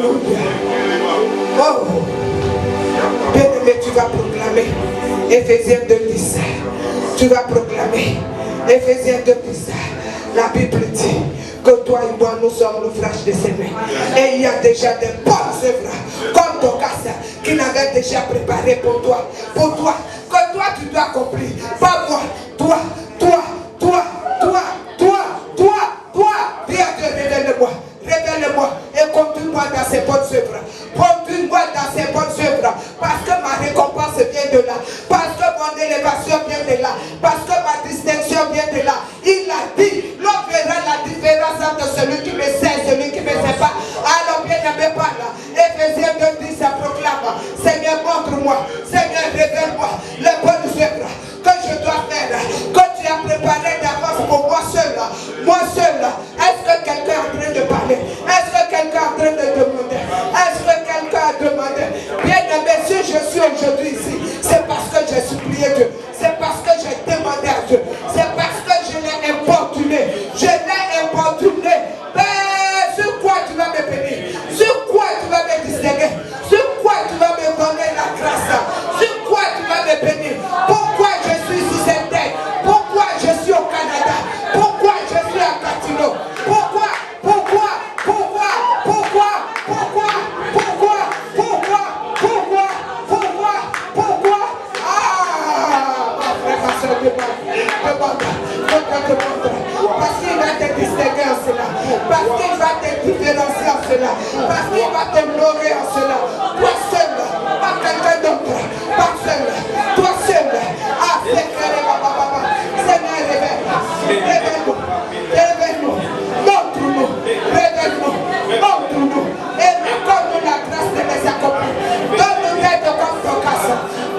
Alléluia. Oh, bien-aimé, tu vas proclamer Éphésiens 2:10. Tu vas proclamer Éphésiens 2:10. La Bible dit que toi et moi, nous sommes l'ouvrage de ses mains. Et il y a déjà des bonnes œuvres, comme Dorcas, qu'il avait déjà préparé pour toi. Pour toi, que toi tu dois accomplir. Pas moi, toi. Viens Dieu, révèle-moi. Révèle-moi et conduis-moi dans ces bonnes œuvres. Conduis-moi dans ces bonnes œuvres. Parce que ma récompense vient de là. Parce que mon élévation vient de là. Parce que ma distinction vient de là. Il a dit, l'on verra la différence entre celui qui me sait et celui qui ne me sait pas. Alors bien aimé par là. Éphésiens 2:10, ça proclame. Seigneur, montre-moi. Seigneur, révèle-moi les bonnes œuvres que je dois faire. Que tu as préparé d'avance pour moi seul. Moi seul. Est-ce que quelqu'un est en train de parler? Est-ce que quelqu'un est en train de demander? Est-ce que quelqu'un a demandé? Bien aimé, si je suis aujourd'hui ici, c'est parce que j'ai supplié Dieu. C'est parce que j'ai demandé à Dieu. C'est parce que je l'ai importuné. Je l'ai importuné. Mais sur quoi tu vas me bénir? Sur quoi tu vas me distinguer? Sur quoi tu vas me donner la grâce? Sur quoi tu vas me bénir? Pourquoi je suis sur cette terre? Pourquoi je suis au Canada? Pourquoi je suis à Gatineau? Pourquoi? Parce qu'il va te distinguer en cela. Parce qu'il va te différencier en cela. Parce qu'il va te honorer en cela. Toi seul, pas quelqu'un d'autre. Pas seul. Toi seul. Ah, Seigneur, révèle-nous. Révèle-nous. Montre-nous. Révèle-nous. Montre-nous. Et accorde-nous la grâce de les accomplir. Donne-nous d'être comme ton casse.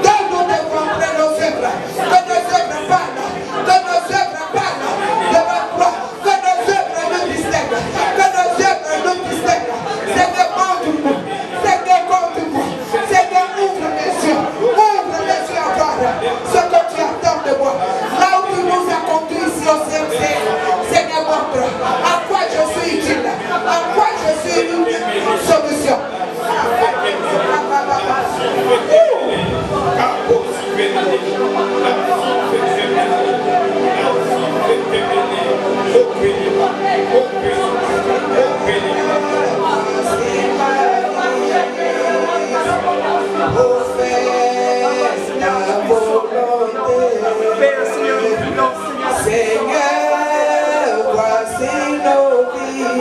Donne-nous de montrer nos œuvres. Que nos œuvres parlent. Que nos œuvres parlent devant toi. Que nos œuvres nous distinguent. Que nos œuvres nous distinguent. Seigneur, montre-nous. Seigneur, montre-nous. Seigneur, ouvre les yeux. Ouvre les yeux à voir ce que tu attends de moi. Là où tu nous as conduits ici au CMC. Seigneur, montre à quoi je suis utile. À quoi je suis une solution. Seigneur, voici nos vies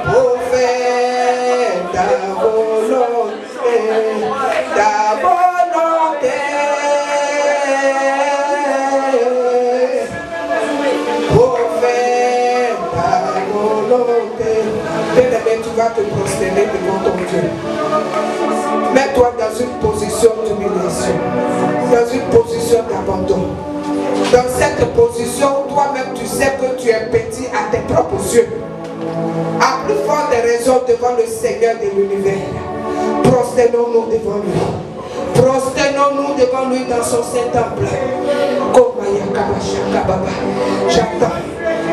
pour faire ta volonté, ta volonté. Pour faire ta volonté. Bien-aimé, tu vas te prosterner devant ton Dieu. Mets-toi dans une position d'humiliation, dans une position d'abandon. Dans cette position, toi-même tu sais que tu es petit à tes propres yeux. À plus forte raison devant le Seigneur de l'univers. Prosternons-nous devant lui. Prosternons-nous devant lui dans son Saint-Temple.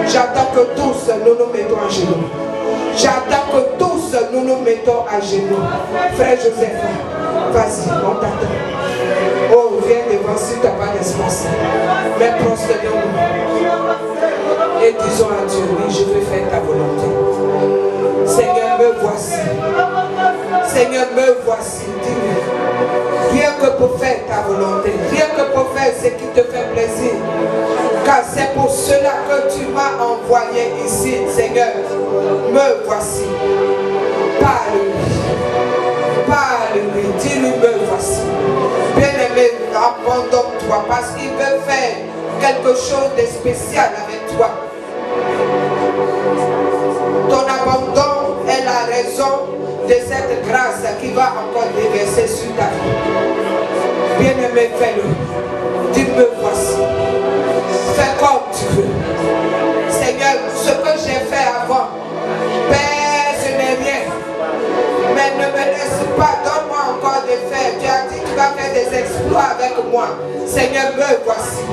J'attends que tous nous nous mettons à genoux. J'attends que tous nous nous mettons à genoux. Frère Joseph, vas-y, on t'attend. Oh, viens devant si tu n'as pas d'espace. Mais prosternons-nous. Et disons à Dieu, oui, je veux faire ta volonté. Seigneur, me voici. Seigneur, me voici. Dis-lui. Rien que pour faire ta volonté. Rien que pour faire ce qui te fait plaisir. Car c'est pour cela que tu m'as envoyé ici, Seigneur. Me voici. Parle-lui. Parle-lui. Dis-lui, me voici. Bien-aimé, abandonne-toi parce qu'il veut faire quelque chose de spécial avec toi. Ton abandon est la raison de cette grâce qui va encore déverser sur ta vie. Bien-aimé, fais-le. Dis-me voici. Fais comme tu veux. Seigneur, ce que j'ai fait avant, Père, ce n'est rien. Mais ne me laisse pas, donne-moi encore de faire. Tu as dit que tu vas faire des exploits avec moi. Seigneur, me voici.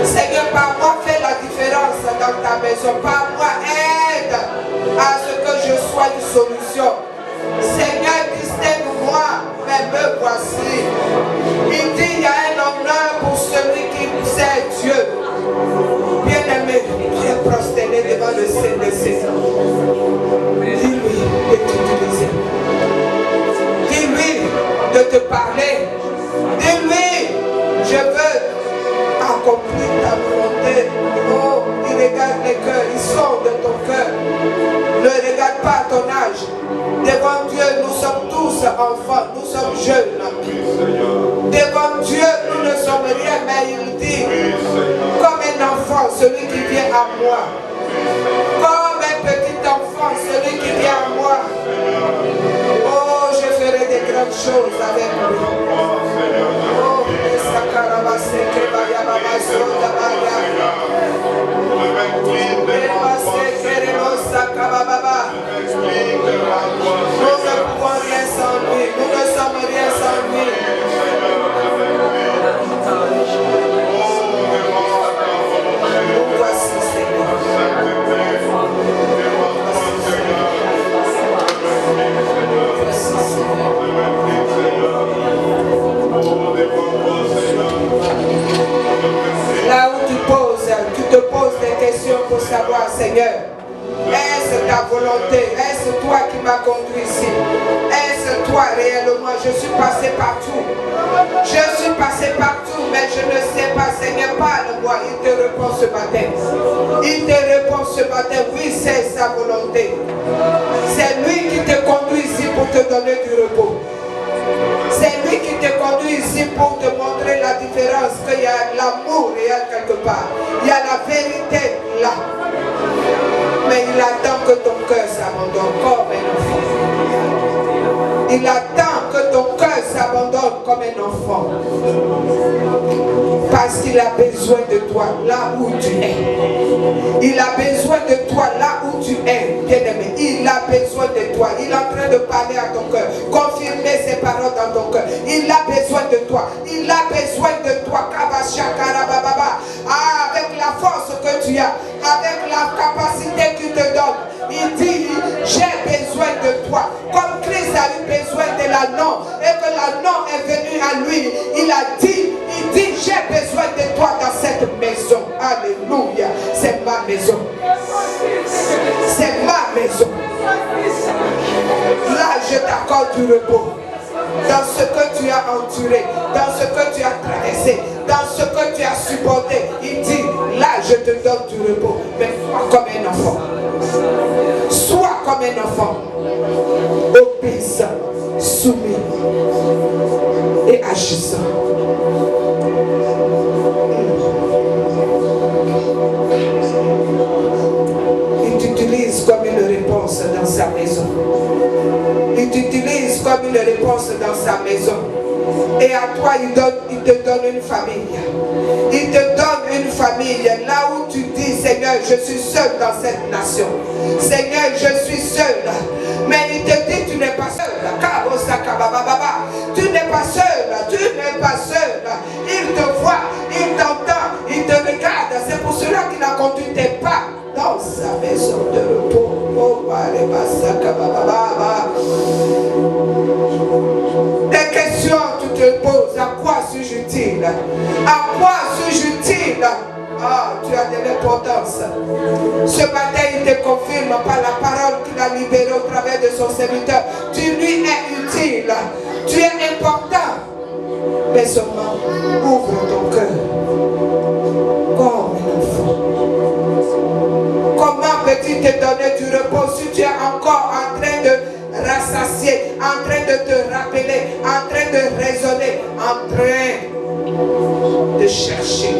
Seigneur, par moi, fais la différence dans ta maison. Par moi, aide m'aide à ce que je sois une solution. Seigneur, distingue-moi, mais me voici. Il dit, il y a un honneur pour celui qui sait Dieu. Bien-aimé, viens prosterner devant le Seigneur. Dis-lui de t'utiliser. Dis-lui de te parler. Dis-lui, je veux accomplir ta volonté. Oh, il regarde les cœurs, il sort de ton cœur. Ne regarde pas ton âge. Devant Dieu, nous sommes tous enfants, nous sommes jeunes. Devant Dieu, nous ne sommes rien, mais il dit, comme un enfant, celui qui vient à moi. Comme un petit enfant, celui qui vient à moi. Oh, je ferai des grandes choses avec lui. Oh, nous ne pouvons rien sans lui, nous ne sommes rien sans lui. Nous voici, Seigneur. Là où tu te poses des questions pour savoir, Seigneur, est-ce ta volonté? Est-ce toi qui m'as conduit ici? Est-ce toi réellement? Je suis passé partout. Je suis passé partout, mais je ne sais pas, Seigneur, parle-moi. Il te répond ce matin. Il te répond ce matin, oui, c'est sa volonté. C'est lui qui te conduit ici pour te donner du repos. C'est lui qui te conduit ici pour te montrer la différence, qu'il y a l'amour réel quelque part. Il y a la vérité là. Mais il attend que ton cœur s'abandonne comme un enfant. Il attend que ton cœur s'abandonne comme un enfant. Parce qu'il a besoin de toi là où tu es. Il a besoin de toi là où tu es, bien-aimé. Il a besoin de toi. Il est en train de parler à ton cœur. Confirmer ses paroles dans ton cœur. Il a besoin de toi. Il a besoin de toi. Ah, avec la force que tu as, avec la capacité qu'il te donne. Il dit, j'ai besoin de toi. Comme Christ a eu besoin de l'anneau et que l'anneau est venu à lui, il dit, j'ai besoin de toi dans cette maison. Alléluia. C'est ma maison. C'est ma maison. Là, je t'accorde du repos. Dans ce que tu as enduré, dans ce que tu as traversé, dans ce que tu as supporté, il dit, là je te donne du repos, mais sois comme un enfant. Sois comme un enfant, obéissant, soumis et agissant. Il t'utilise comme une réponse dans sa maison. Il t'utilise comme une réponse dans sa maison. Et à toi, il te donne une famille. Il te donne une famille. Là où tu dis, Seigneur, je suis seul dans cette nation. Seigneur, je suis seul. Mais il te dit, tu n'es pas seul. Tu n'es pas seul. Tu n'es pas seul. Il te voit, il t'entend, il te regarde. C'est pour cela qu'il a conduit tes pas dans sa maison de repos. Des questions tu te poses. À quoi suis-je utile? À quoi suis-je utile? Ah, tu as de l'importance. Ce matin, il te confirme par la parole qu'il a libérée au travers de son serviteur. Tu lui es utile. Tu es important. Mais seulement, ouvre ton cœur. Comme un enfant. Comment peut-il te donner du repos si tu es encore en train de rassasier, en train de te rappeler, en train de raisonner, en train de chercher?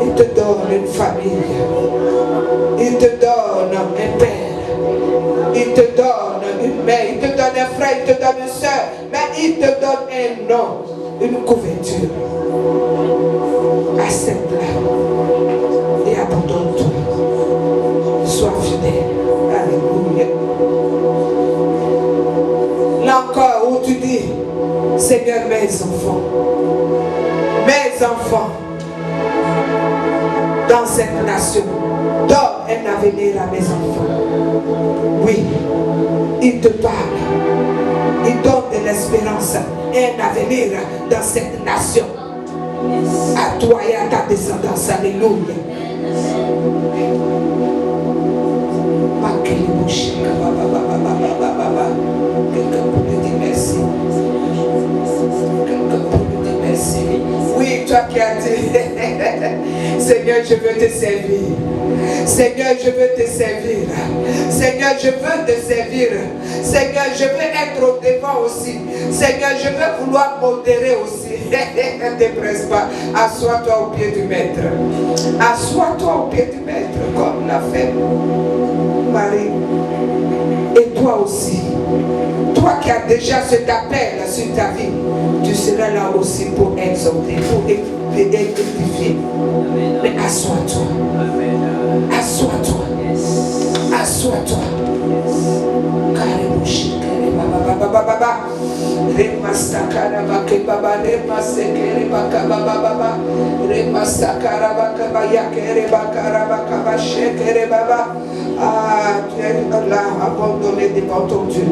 Il te donne une famille. Il te donne un père. Il te donne une mère. Il te donne un frère. Il te donne une soeur. Mais il te donne un nom. Une couverture. Accepte-la et abandonne-toi. Sois fidèle. Alléluia. Là encore où tu dis, Seigneur, mes enfants, nation. Donne un avenir à mes enfants. Oui, il te parle. Il donne de l'espérance et un avenir dans cette nation. À toi et à ta descendance. Alléluia. Quelqu'un peut lui dire merci. Quelqu'un peut lui dire merci. Oui, toi qui as dit, Seigneur, je veux te servir. Seigneur, je veux te servir. Seigneur, je veux te servir. Seigneur, je veux être au devant aussi. Seigneur, je veux vouloir modérer aussi. Ne te presse pas. Assois-toi au pied du maître. Assois-toi au pied du maître comme l'a fait Marie. Et toi aussi. Toi qui as déjà cet appel sur ta vie, tu seras là aussi pour exhorter, pour édifier. Mais assois-toi. Assois-toi. Assois-toi. Ah, tu es là abandonné devant ton Dieu.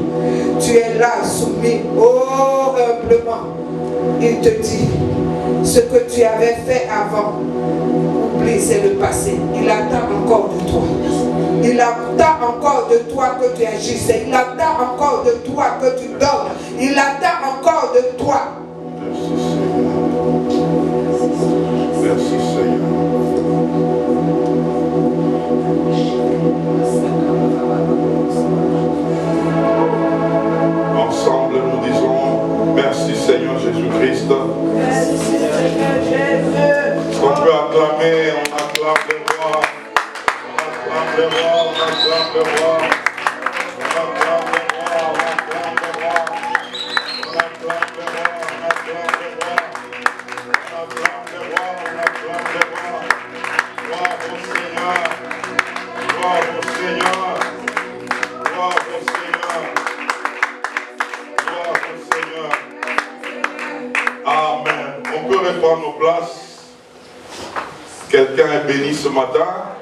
Tu es là soumis, oh, humblement. Il te dit, ce que tu avais fait avant, oublie, c'est le passé. Il attend encore de toi. Il attend encore de toi que tu agisses. Il attend encore de toi que tu donnes. Il attend encore de toi. Merci Seigneur. Ensemble, nous disons merci Seigneur Jésus-Christ. Merci Seigneur Jésus. On peut acclamer, on acclame le roi. On acclame le roi, on acclame le roi. On acclame le roi, on acclame le roi. On acclame le roi, on acclame le roi. On acclame le roi, on acclame le roi. Gloire au Seigneur. Gloire au Seigneur. Gloire au Seigneur. Gloire au Seigneur. Amen. On peut reprendre nos places. Quelqu'un est béni ce matin.